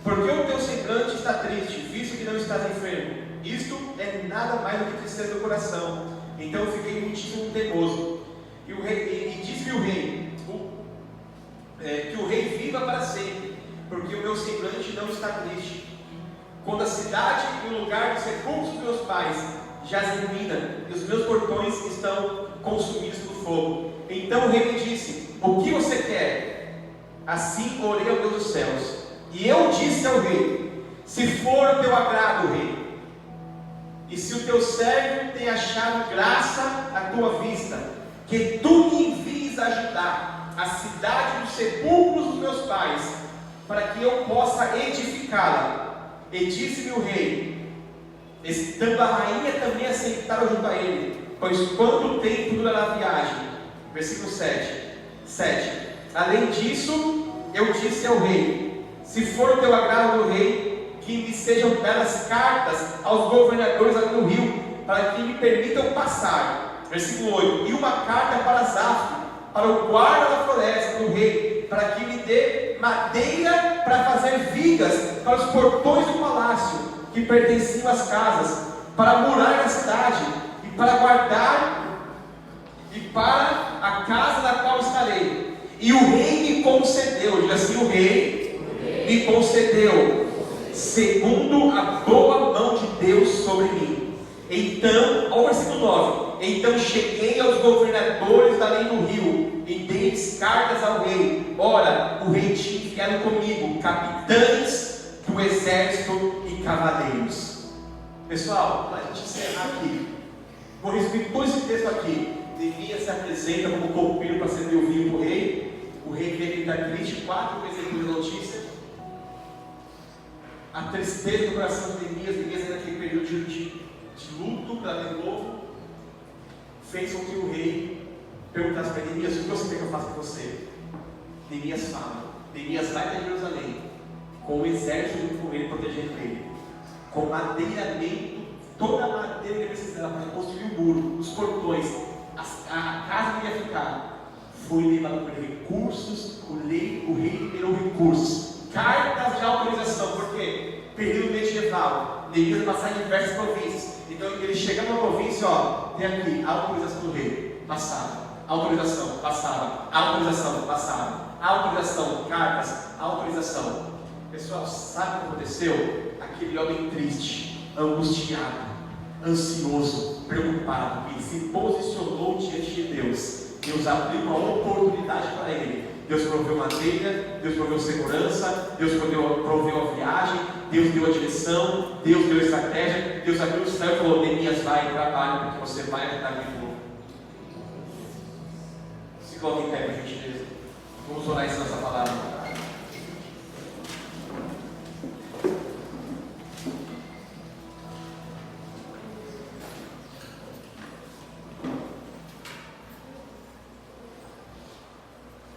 por que o teu semblante está triste, visto que não estás enfermo? Isto é nada mais do que tristeza do coração. Então eu fiquei muitíssimo teimoso. E disse-me o rei, que o rei viva para sempre, porque o meu semblante não está triste. Quando a cidade e o lugar dos sepulcros dos meus pais jaz em ruína, e os meus portões estão consumidos pelo fogo. Então o rei me disse: o que você quer? Assim orei ao Deus dos céus, e eu disse ao rei: se for o teu agrado, rei, e se o teu servo tem achado graça à tua vista, que tu me envies a ajudar a cidade dos sepulcros dos meus pais, para que eu possa edificá-la. E disse-me o rei, estando a rainha também assentada junto a ele, pois quanto tempo durará a viagem? Versículo 7. Além disso, eu disse ao rei: se for o teu agrado, rei, que me sejam dadas cartas aos governadores ali no rio, para que me permitam passar. Versículo 8. E uma carta para Zaf, para o guarda da floresta do rei, para que me dê madeira para fazer vigas para os portões do palácio, que pertenciam às casas, para murar a cidade, para guardar e para a casa na qual estarei. E o rei me concedeu, diga assim, o rei me concedeu, segundo a boa mão de Deus sobre mim. Então, olha o versículo 9. Então cheguei aos governadores da além do rio e dei cartas ao rei. Ora, o rei tinha enviado comigo capitães do exército e cavaleiros. Pessoal, para a gente encerrar aqui, vou resumir todo esse texto aqui. Neemias se apresenta como copeiro para servir o vinho para o rei. O rei vem estar triste 4 vezes depois da notícia. A tristeza do coração de Neemias ainda naquele período de luto para de novo, fez com que o rei perguntasse para Neemias: o que você quer que eu faça com você? Neemias fala: Neemias vai para Jerusalém com o exército com ele protegendo ele, com madeiramento, toda a madeira que ele precisava para construir o muro, os portões, a casa que ia ficar. Foi levado por recursos, o rei liberou recursos, cartas de autorização, porque período medieval, Neemias passar em diversas províncias. Então ele chega numa província, tem aqui a autorização do rei, passava, autorização, passava, autorização, passava, autorização, cartas, autorização. Pessoal, sabe o que aconteceu? Aquele homem triste, angustiado, ansioso, preocupado, ele se posicionou diante de Deus. Deus abriu uma oportunidade para ele. Deus proveu madeira, Deus proveu segurança, Deus proveu a viagem, Deus deu a direção, Deus deu a estratégia, Deus abriu o céu e falou: Neemias, vai, trabalha, porque você vai ajudar de novo. Se coloque em pé, por gentileza. Vamos orar isso nessa palavra.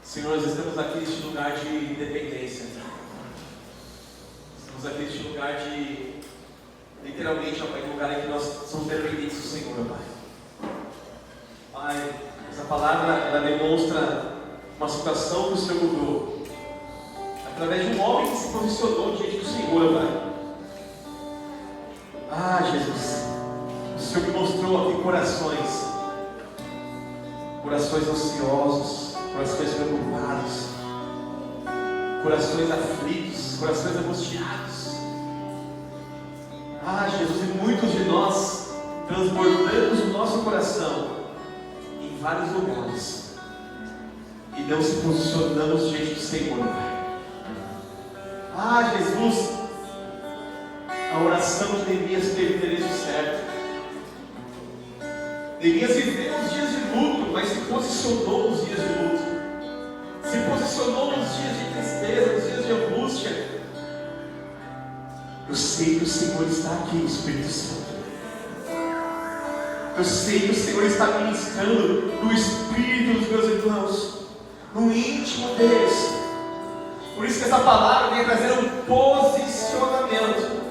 Senhor, nós estamos aqui neste lugar de dependência. Estamos aqui neste lugar de, literalmente, ó Pai, um lugar em que nós somos dependentes do Senhor, Pai. Pai, essa palavra, ela demonstra uma situação que o Senhor mudou, através de um homem que se posicionou diante do Senhor, Pai. Jesus, o Senhor me mostrou aqui corações ansiosos, corações preocupados, corações aflitos, corações angustiados. Jesus, e muitos de nós transbordamos o nosso coração em vários lugares e não se posicionamos diante do Senhor, Pai. Jesus, a oração de Neemias teve o endereço certo. Neemias viveu os dias de luto, mas se posicionou nos dias de luto, se posicionou nos dias de tristeza, nos dias de angústia. Eu sei que o Senhor está aqui, Espírito Santo. Eu sei que o Senhor está ministrando no espírito dos meus irmãos, no íntimo deles. Por isso que essa palavra vem trazer um posicionamento,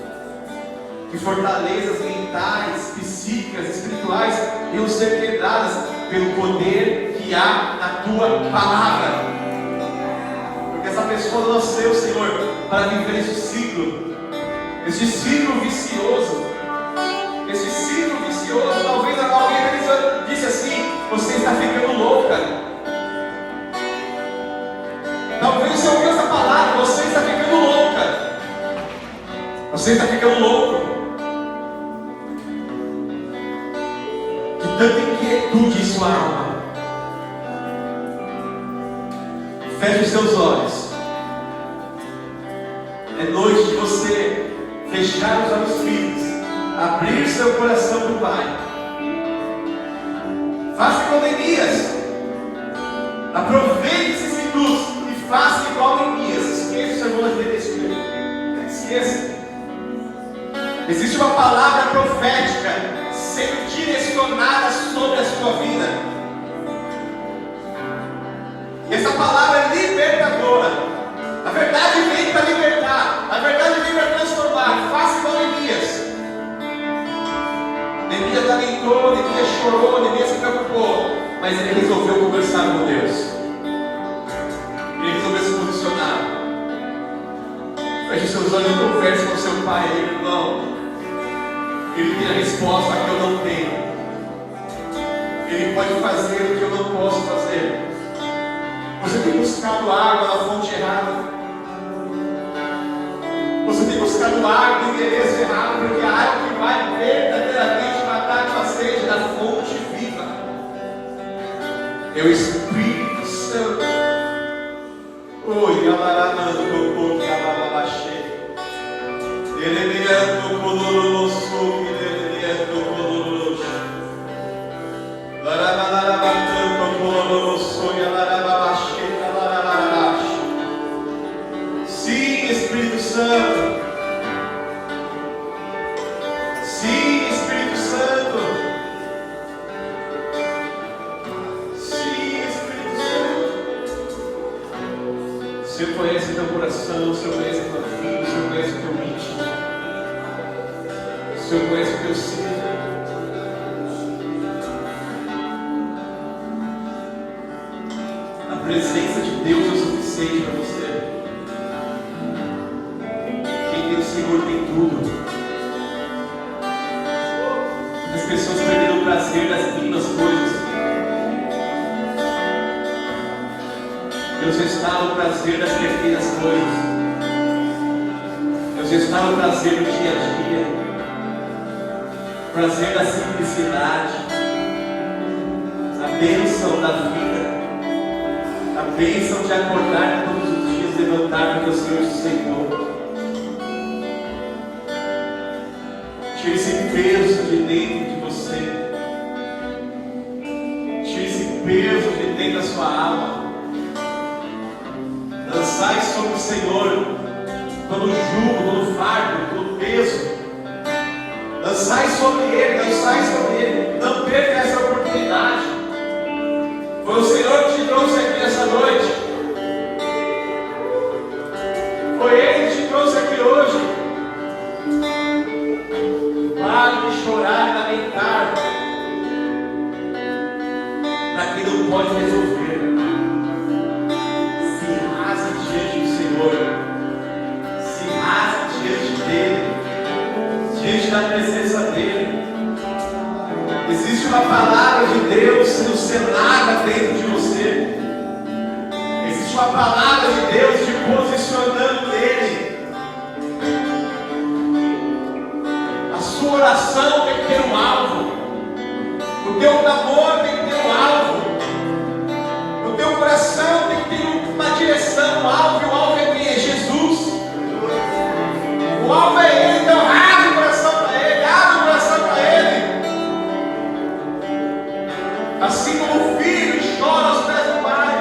que fortalezas mentais, psíquicas, espirituais iam ser quebradas pelo poder que há na tua palavra. Porque essa pessoa não nasceu, Senhor, para viver esse ciclo vicioso. Esse ciclo vicioso, talvez alguém disse assim: você está ficando louca. Talvez você ouviu essa palavra: você está ficando louca. Você está ficando louco. Tanta inquietude em sua alma. Feche os seus olhos. É noite de você fechar os olhos físicos, abrir seu coração para o Pai. Faça igual Neemias. Aproveite esses minutos e faça igual Neemias. Esqueça o sermão da TV. Esqueça. Existe uma palavra profética sendo direcionada sobre a sua vida. E essa palavra é libertadora. A verdade vem para libertar. A verdade vem para transformar. Faça igual Neemias. Neemias lamentou, Neemias chorou, Neemias se preocupou, mas ele resolveu conversar com Deus. Ele resolveu se posicionar. Feche seus olhos e converse com seu pai, irmão. Ele tem a resposta que eu não tenho. Ele pode fazer o que eu não posso fazer. Você tem buscado água na fonte errada. Você tem buscado água no endereço errado, porque a água que vai verdadeiramente matar a tua sede da fonte viva é o Espírito Santo. Oi, alaranando o corpo que alabaxê. Ele me ando coloroso, ele ando coloroso. Larabalabatando coloroso, e alarabaxê, alarabaxê. Sim, Espírito Santo. Sim, Espírito Santo. Sim, Espírito Santo. O Senhor conhece o teu coração, o Senhor conhece a tua vida, o Senhor conhece o teu íntimo, o Senhor conhece o teu ser. A presença de Deus é o suficiente para você. Quem tem o Senhor tem tudo. As pessoas perderam o prazer das mínimas coisas. Deus está no prazer das pequenas coisas. Deus está no prazer do dia a dia. Prazer da simplicidade. A bênção da vida. A bênção de acordar todos os dias, levantar porque o Senhor sustentou. Tire esse peso de dentro de você. Tire esse peso de dentro da sua alma. Lançai sobre o Senhor todo o jugo, todo o fardo, todo o peso. Lançai sobre Ele, lançai sobre Ele. Não perca essa oportunidade. Foi o Senhor que te trouxe aqui nessa noite. Foi Ele que te trouxe aqui hoje. Pare de chorar e lamentar para quem não pode resolver. Diante do Senhor, se rasga diante dEle, diante da presença dEle. Existe uma palavra de Deus sendo selada dentro de você. Existe uma palavra de Deus te posicionando nele. A sua oração tem que ter um alvo. O teu clamor tem que ter um alvo. O teu coração tem que ter uma direção, um alvo, e o alvo é quem? É Jesus. O alvo é Ele, então abre o coração para Ele, abre o coração para Ele. Assim como o filho chora aos pés do pai,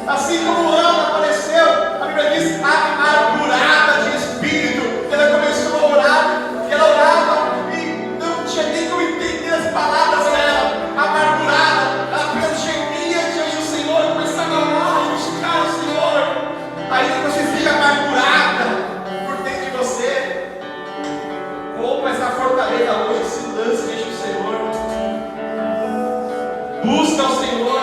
assim como Ana apareceu, a Bíblia diz, amargurada de espírito, ela começou a orar, e ela orava, e não tinha nem como entender as palavras dela, amargurada, ela apenas gemia diante do Senhor, começava a orar, buscar o Senhor. Aí você fica amargurada por dentro de você. Como essa fortaleza hoje se lança diante do Senhor. Busca o Senhor.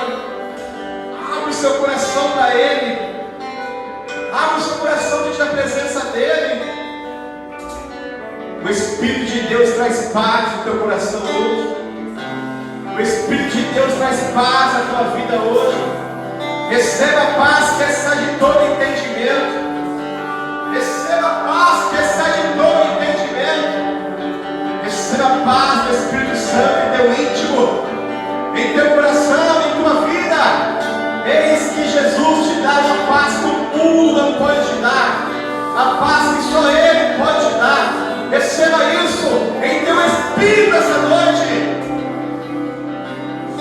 Abre o seu coração para Ele. Abre o seu coração diante da presença dEle. O Espírito de Deus traz paz no teu coração hoje. O Espírito de Deus traz paz na tua vida hoje. Receba a paz que excede todo entendimento. Receba a paz que excede todo entendimento. Receba a paz do Espírito Santo em teu íntimo, em teu coração, em tua vida. Eis que Jesus te dá uma paz que o mundo não pode te dar. A paz que só Ele pode te dar. Receba isso em teu espírito essa noite.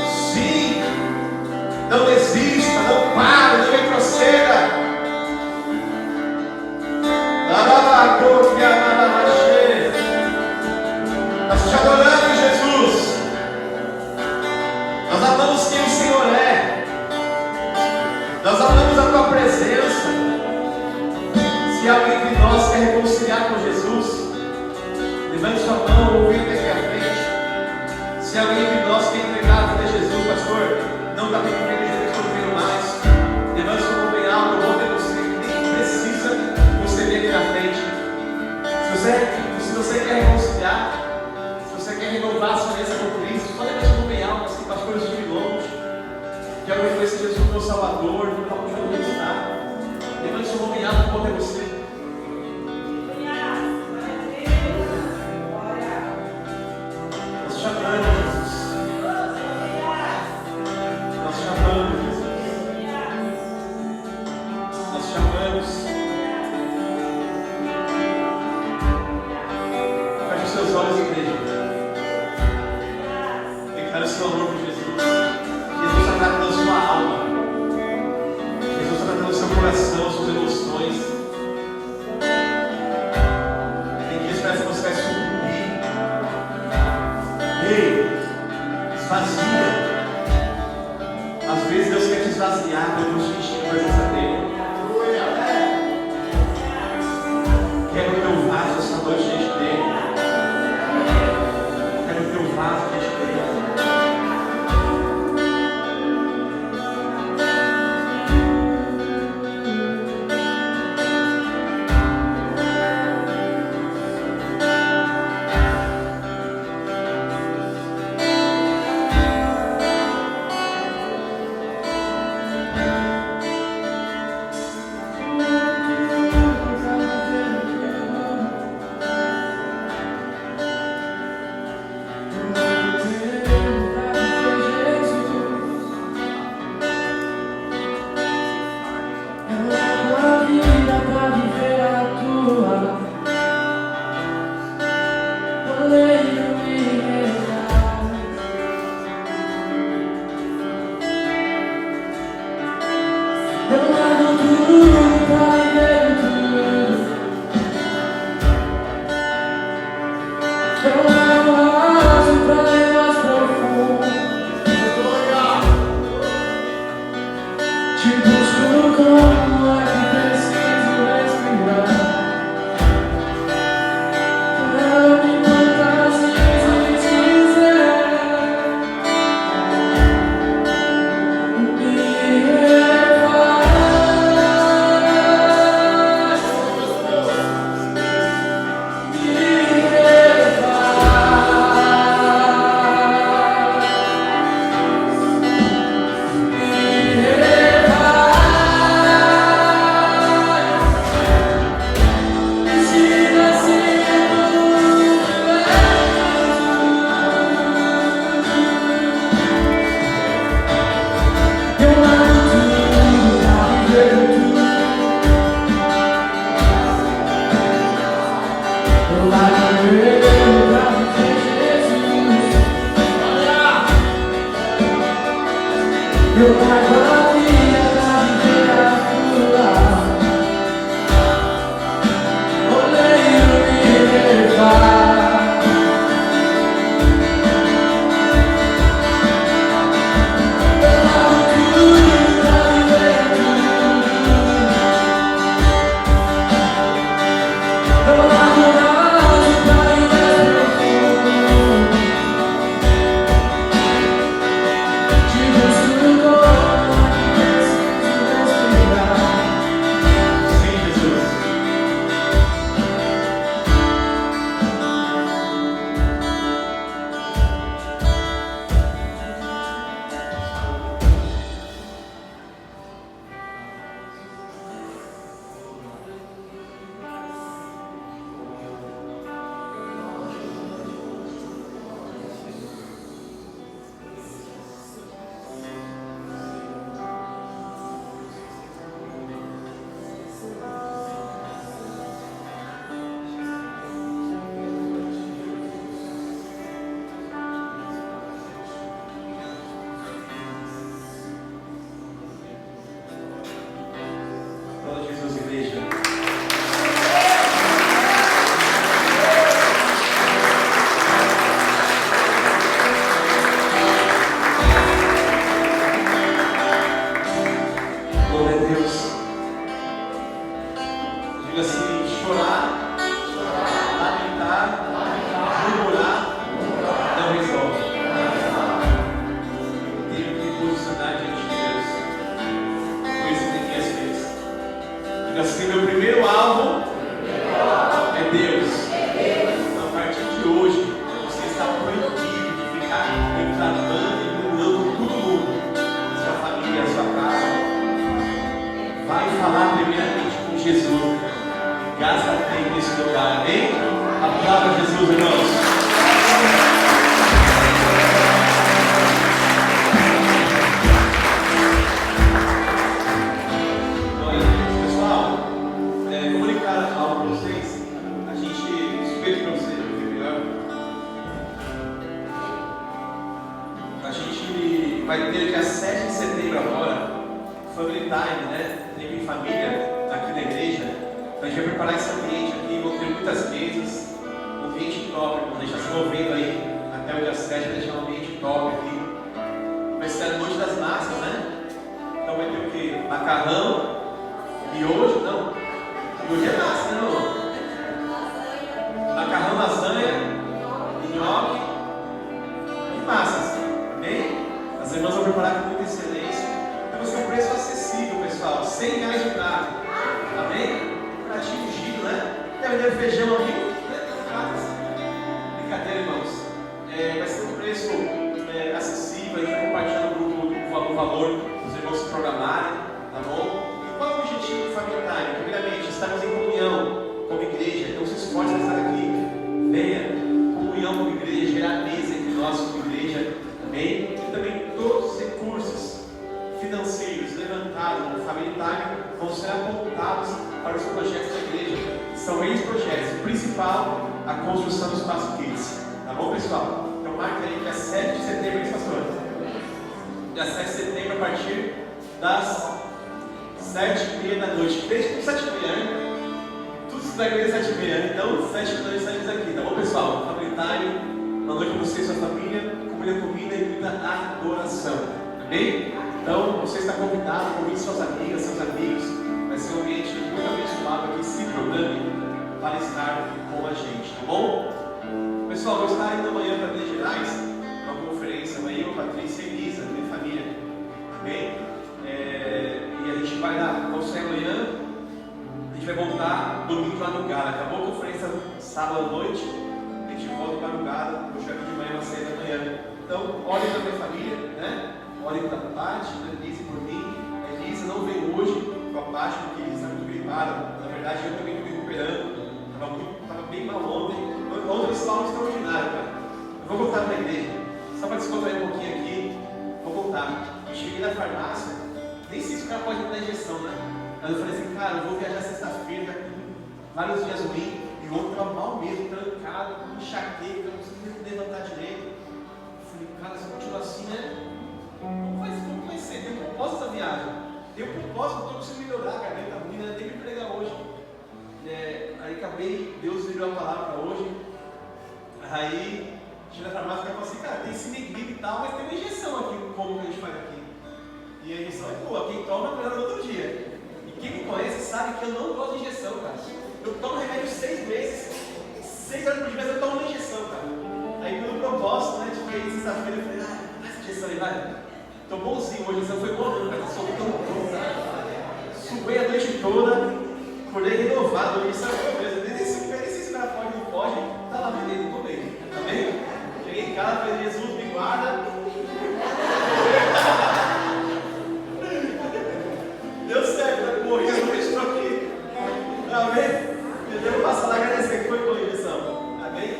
Sim, não desista, não pare, não retroceda. Nós te adoramos, Jesus. Nós amamos quem o Senhor é. Nós amamos a tua presença. Se alguém de nós quer reconciliar com Jesus, levante sua mão ou venha até aqui à frente. Se alguém de nós quer entregar a vida a Jesus, pastor, não está bem vendo Jesus, não vendo mais, levante sua mão bem alta, eu vou ver você, nem precisa você vir aqui à frente. Se você quer reconciliar, se você quer renovar a sua aliança com Cristo, só levante a mão bem alta, assim, pastor. nós te amamos. Feche os seus olhos, igreja. Declare o seu amor por Jesus. Jesus está tratando sua alma. Jesus está tratando seu coração, suas emoções. Tem dias que parece que você vai sucumbir. Ei, esvazia. Às vezes Deus quer te esvaziar, Deus te encher a presença dele. Quebra o teu vaso essa noite diante dele. Quebra o teu vaso diante dele. preparar esse ambiente aqui, vou ter muitas mesas, um ambiente top, vamos deixar se movendo aí até o dia 7, vai deixar um ambiente top aqui. Vai ser a noite das massas, né? Então vai ter o quê? Macarrão, miojo, não. Miojo é massa, né, irmão? Macarrão, lasanha, nhoque e massas. Amém? As irmãs vão preparar com muita excelência. Então vai ser um preço acessível, pessoal. R$100 de prato. Amém? Pratinho ungido, né? Deve ter feijão aqui. Brincadeira, irmãos. Vai ser um preço acessível. A gente vai compartilhar no grupo o valor dos irmãos se programarem, tá bom? E qual é o objetivo do Family Time? Primeiramente, estarmos em comunhão como igreja. Então se esforce para estar aqui. Venha, comunhão como igreja, gerar mesa entre nós como igreja. Amém? E também todos os recursos financeiros levantados no Family Time vão ser apontados para os projetos da igreja. São eles projetos. O principal, a construção do espaço Kids. Tá bom, pessoal? Então marca aí dia 7 de setembro, hein, pastor? Dia 7 de setembro, a partir das 7h30 da noite. Desde 7h30, né? Tudo isso da igreja 7h30, então 7h da noite saímos aqui, tá bom, pessoal? Family Time, uma noite com você e sua família, comida e muita adoração. Amém? Então, você está convidado, convide suas amigas, seus amigos. Vai ser um ambiente muito abençoado aqui. Se programe para estar com a gente, tá bom? Pessoal, vou estar indo amanhã para Minas Gerais, uma conferência. Amanhã eu, Patrícia e Elisa, minha família. Amém? E a gente vai lá, vamos sair amanhã. A gente vai voltar domingo de madrugada. Acabou a conferência sábado à noite. A gente volta de madrugada. Vou chegar aqui de manhã, uma 6 da manhã. Então, olhem para minha família, né? Olhem para a Paty, a Elisa e por mim. A Elisa não veio hoje com a Paty porque Elisa está muito gripada. Na verdade, eu também estou me recuperando. Estava bem mal ontem. Ontem eles falam extraordinário, cara. Eu vou voltar para a igreja. Só para descontrair um pouquinho aqui. Vou voltar. Eu cheguei na farmácia. Nem sei se o cara pode me dar injeção, né? Mas eu falei assim, cara, eu vou viajar sexta-feira, vários dias ruins. E ontem estava mal mesmo, trancado, com enxaqueca, não conseguia levantar direito. Eu falei, cara, se eu continuar assim, né? Como vai ser? Tem um propósito essa viagem. Tem um propósito, eu estou conseguindo melhorar, a garganta ruim, né? Nem me pregar hoje. Aí acabei, Deus me deu a palavra para hoje. Aí, cheguei na farmácia e falei assim, cara, tem cinegrip e tal, mas tem uma injeção aqui, como que a gente faz aqui. E a injeção é boa, quem toma melhora no outro dia. E quem me conhece sabe que eu não gosto de injeção, cara. Eu tomo remédio 6 meses, 6 horas por dia, mas eu tomo uma injeção, cara. Aí pelo propósito, né, tipo, aí sexta-feira eu falei, dá essa injeção aí, vai. Tô bonzinho, hoje a injeção foi boa, não, cara, sou tão bom, sabe? Suei a noite toda, acordei renovado, hoje sabe uma coisa, nem se esse cara pode ou não pode, tá lá vendendo, tô bem, tá bem? Cheguei em casa, falei, Jesus, me guarda. Deu certo, né? Morri, eu não estou aqui. Amém? Eu vou passar lá e agradecer que foi boa a injeção. Amém?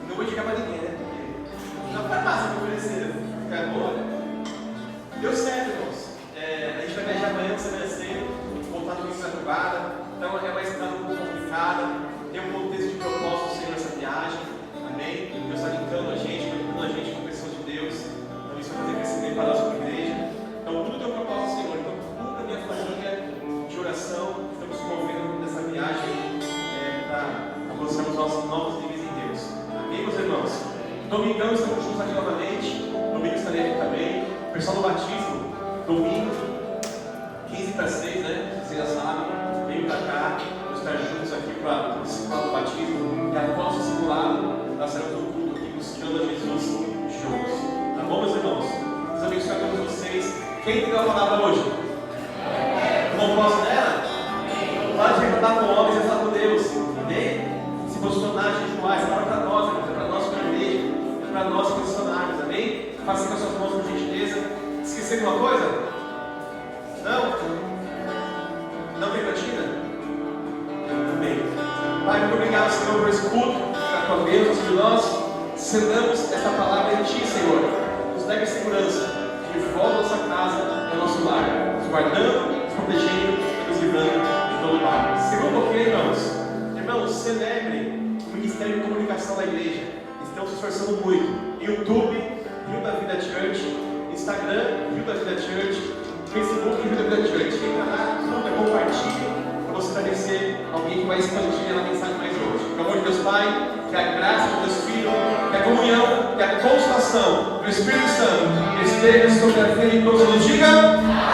Não vou indicar para ninguém, né? Porque na farmácia me ofereceram. Ficar boa, né? Deu certo, irmãos. A gente vai viajar amanhã, semana cedo, voltar no início da madrugada. Então é uma estrada um pouco complicada. Tem um contexto de propósito do Senhor nessa viagem. Amém? Deus está linkando a gente, conectando a gente com pessoas de Deus. Então isso vai fazer crescimento para a nossa igreja. Então tudo tem um propósito do Senhor. Então tudo da minha família de oração. Estamos se movendo nessa viagem para alcançarmos nossos novos níveis em Deus. Amém, meus irmãos? Domingão estamos juntos aqui novamente. Domingo estarei aqui também. O pessoal do batismo, domingo, 15 para 6, né? Vocês já sabem. Venham para cá. Vamos estar juntos aqui para participar do batismo. E após o simulado, nós seremos no culto aqui buscando a Jesus juntos. Tá bom, meus irmãos? Deus abençoe a todos vocês. Quem tem a palavra hoje? Não posso dela? Para de recordar com homens e falar com Deus. Amém? Se posicionar, jejuar, essa palavra é para nós, é para nós, para a igreja, é para nós funcionários. Amém? Faça com as suas mãos, por gentileza. Esquecer alguma coisa? Não? Não tem cantina? Amém. Pai, muito obrigado, Senhor, por esse culto, pela tua bênção sobre nós. Selamos esta palavra em Ti, Senhor. Nos leve segurança de volta à nossa casa e ao nosso lar, nos guardando, nos protegendo e nos livrando de todo mal. Segura um pouquinho, irmãos. Irmãos, celebrem o Ministério de Comunicação da Igreja. Estamos se esforçando muito. YouTube, Rio da Vida Church. Instagram, Rio da Vida Church. Facebook, Rio da Vida Church. Entra lá, compartilhe, para você estabelecer O Espírito Santo esteja sobre a vida de todos. Diga.